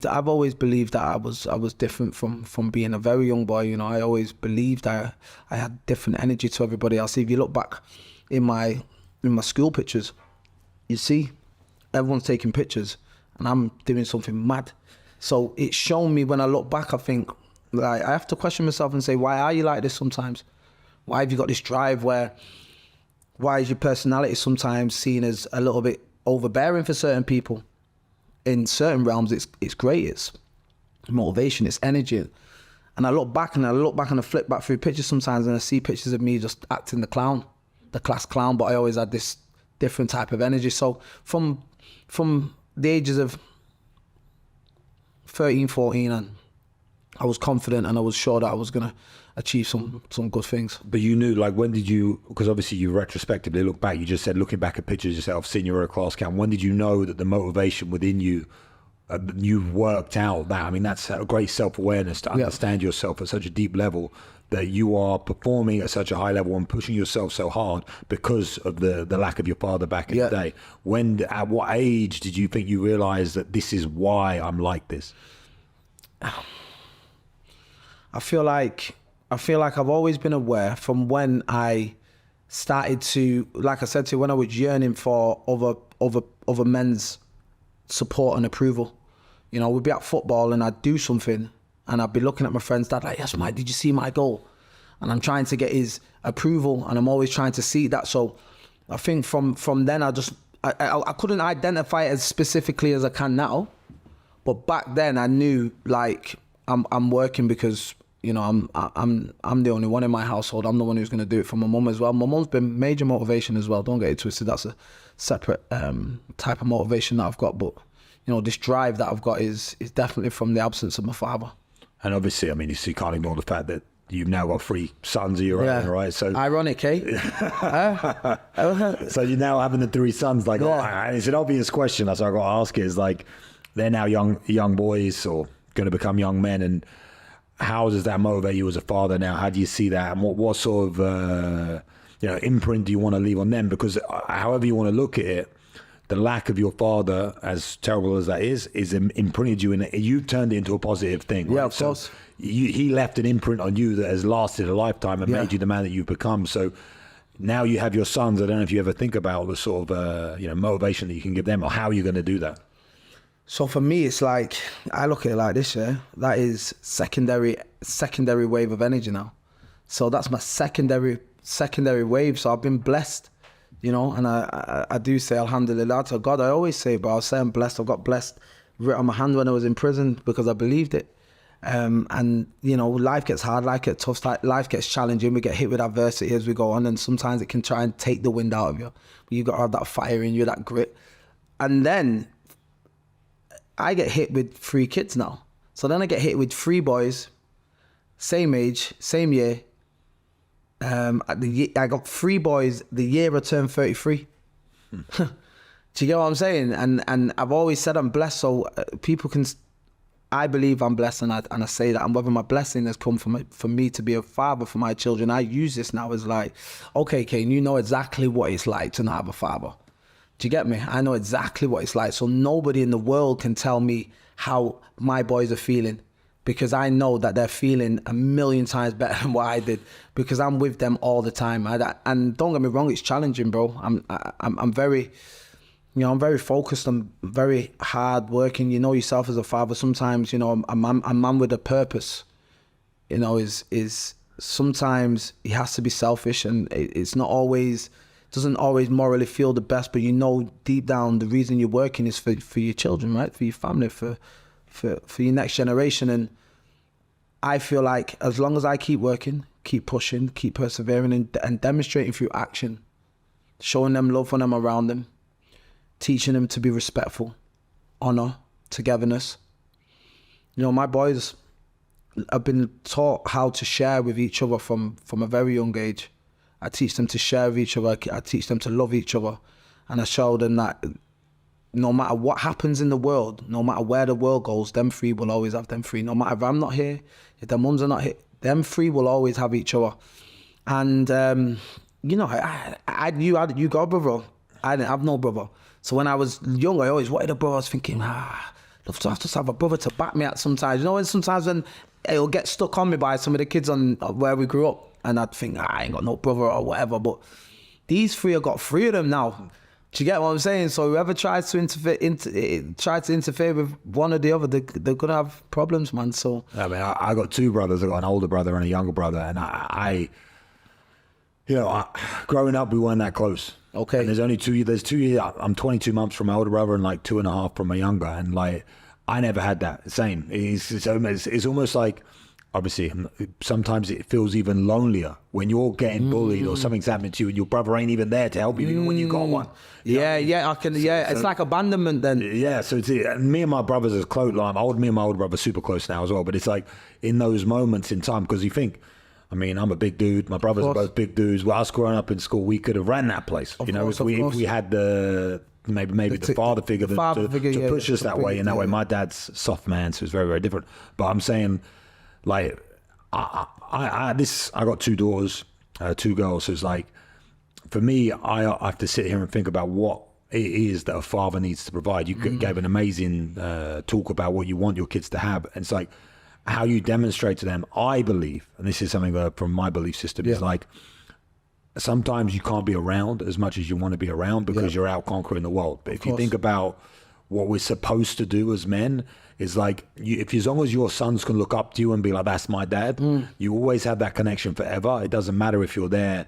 I've always believed that I was different from being a very young boy. You know, I always believed I had different energy to everybody else. If you look back in my school pictures, you see everyone's taking pictures and I'm doing something mad. So it's shown me, when I look back, I think, like, I have to question myself and say, why are you like this sometimes? Why have you got this drive? Why is your personality sometimes seen as a little bit overbearing for certain people? In certain realms, it's great, it's motivation, it's energy. And I look back and I flip back through pictures sometimes and I see pictures of me just acting the clown, the class clown, but I always had this different type of energy. So from the ages of 13, 14, and I was confident and I was sure that I was gonna achieve some good things. But you knew, like, when did you, because obviously you retrospectively look back, you just said looking back at pictures of yourself, senior class count, when did you know that the motivation within you, you worked out that? I mean, that's a great self-awareness to understand yourself at such a deep level, that you are performing at such a high level and pushing yourself so hard because of the lack of your father back in the day. At what age did you think you realized that this is why I'm like this? I feel like I've always been aware from when I started to, like I said to you, when I was yearning for other men's support and approval. You know, we'd be at football and I'd do something and I'd be looking at my friend's dad like, yes, mate, did you see my goal? And I'm trying to get his approval and I'm always trying to see that. So I think from then I couldn't identify it as specifically as I can now. But back then I knew, like, I'm working because, you know, I'm the only one in my household. I'm the one who's going to do it for my mum as well. My mum's been major motivation as well. Don't get it twisted. That's a separate type of motivation that I've got. But, you know, this drive that I've got is definitely from the absence of my father. And obviously, I mean, you can't ignore the fact that you've now got 3 sons of your own, right? So ironic, eh? So you're now having the 3 sons. Like, and it's an obvious question. That's what I got to ask. Is like, they're now young boys or going to become young men, and how does that motivate you as a father now? How do you see that, and what sort of imprint do you want to leave on them? Because however you want to look at it, the lack of your father, as terrible as that is imprinted you, and you've turned it into a positive thing. Right? Yeah, of course. So he left an imprint on you that has lasted a lifetime and made you the man that you've become. So now you have your sons. I don't know if you ever think about the sort of motivation that you can give them, or how you're going to do that. So for me, it's like, I look at it like this, that is secondary wave of energy now. So that's my secondary wave. So I've been blessed, you know, and I do say alhamdulillah to God. I always say, but I'll say I'm blessed. I got blessed written on my hand when I was in prison because I believed it. And, you know, life gets hard, life gets tough, life gets challenging. We get hit with adversity as we go on, and sometimes it can try and take the wind out of you. But you got to have that fire in you, that grit. And then I get hit with 3 kids now. So then I get hit with 3 boys, same age, same year. I got 3 boys the year I turned 33. Do you get what I'm saying? And I've always said I'm blessed, so people can, I believe I'm blessed, and I say that. And whether my blessing has come for me to be a father for my children, I use this now as like, okay, Kane, you know exactly what it's like to not have a father. Do you get me? I know exactly what it's like. So nobody in the world can tell me how my boys are feeling, because I know that they're feeling a million times better than what I did, because I'm with them all the time. And don't get me wrong, it's challenging, bro. I'm very, you know, I'm very focused. I'm very hard working. You know yourself as a father. Sometimes, you know, a man with a purpose, you know, is sometimes he has to be selfish, and it's not always, doesn't always morally feel the best, but you know deep down the reason you're working is for your children, right? For your family, for your next generation. And I feel like as long as I keep working, keep pushing, keep persevering, and demonstrating through action, showing them love when I'm around them, teaching them to be respectful, honor, togetherness. You know, my boys have been taught how to share with each other from a very young age. I teach them to share with each other. I teach them to love each other. And I show them that no matter what happens in the world, no matter where the world goes, them 3 will always have them 3. No matter if I'm not here, if their mums are not here, them 3 will always have each other. And, you know, you got a brother. I didn't have no brother. So when I was young, I always wanted a brother. I was thinking, love to just have a brother to back me at sometimes. You know, when sometimes when it'll get stuck on me by some of the kids on where we grew up, and I'd think, I ain't got no brother or whatever, but these three have got three of them now. Do you get what I'm saying? So whoever tries to interfere with one or the other, they're gonna have problems, man. So I mean, I got two brothers. I got an older brother and a younger brother, and I growing up, we weren't that close. Okay. And there's only 2 years. There's 2 years. I'm 22 months from my older brother and like 2.5 from my younger, and like I never had that. Same. It's almost like. Obviously, sometimes it feels even lonelier when you're getting bullied or something's happening to you and your brother ain't even there to help you even when you got one. I can. It's like abandonment then. Yeah, so it's me and my brothers are close. Like, me and my older brother are super close now as well. But it's like in those moments in time, because you think, I mean, I'm a big dude. My brothers are both big dudes. Well, us growing up in school, we could have ran that place. If we had the maybe the father figure to push us that way. And that way, my dad's soft man, so it's very, very different. But I'm saying. Like, I got 2 daughters, 2 girls. So it's like, for me, I have to sit here and think about what it is that a father needs to provide. You gave an amazing talk about what you want your kids to have. And it's like, how you demonstrate to them, I believe, and this is something from my belief system, is like, sometimes you can't be around as much as you want to be around because you're out conquering the world. But if you think about what we're supposed to do as men, is like, as long as your sons can look up to you and be like, that's my dad, you always have that connection forever. It doesn't matter if you're there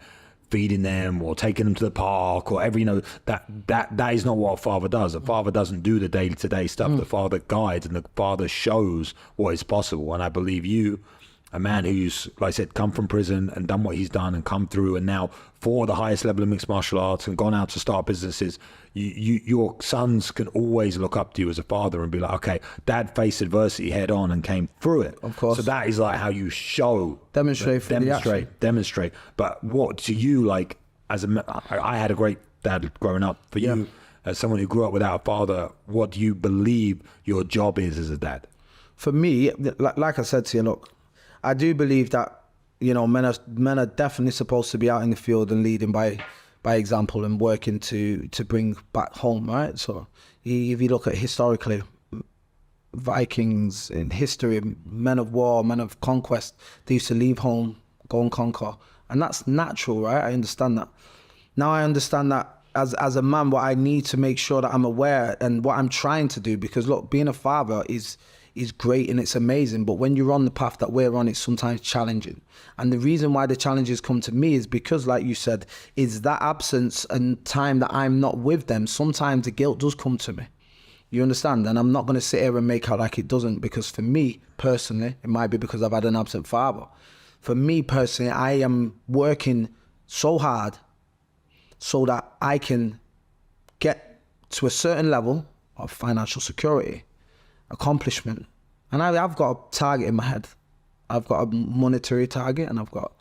feeding them or taking them to the park or that is not what a father does. A father doesn't do the day-to-day stuff. The father guides and the father shows what is possible. And I believe you, a man who's, like I said, come from prison and done what he's done and come through and now for the highest level of mixed martial arts and gone out to start businesses, your sons can always look up to you as a father and be like, okay, dad faced adversity head on and came through it. Of course. So that is like how you show. Demonstrate. But what to you, like, I had a great dad growing up. For you, as someone who grew up without a father, what do you believe your job is as a dad? For me, like I said to you, look, I do believe that, you know, men are definitely supposed to be out in the field and leading by example and working to bring back home, right? So if you look at historically, Vikings in history, men of war, men of conquest, they used to leave home, go and conquer. And that's natural, right? I understand that. Now I understand that as a man, what I need to make sure that I'm aware and what I'm trying to do, because look, being a father is great and it's amazing, but when you're on the path that we're on, it's sometimes challenging. And the reason why the challenges come to me is because, like you said, is that absence and time that I'm not with them, sometimes the guilt does come to me. You understand? And I'm not going to sit here and make out like it doesn't, because for me personally, it might be because I've had an absent father. For me personally, I am working so hard so that I can get to a certain level of financial security, accomplishment. And I've got a target in my head. I've got a monetary target and I've got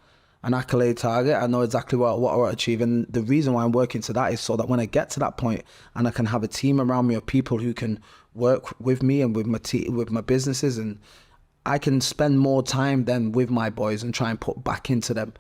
an accolade target. I know exactly what I want to achieve. And the reason why I'm working to that is so that when I get to that point and I can have a team around me of people who can work with me and with my businesses, and I can spend more time then with my boys and try and put back into them.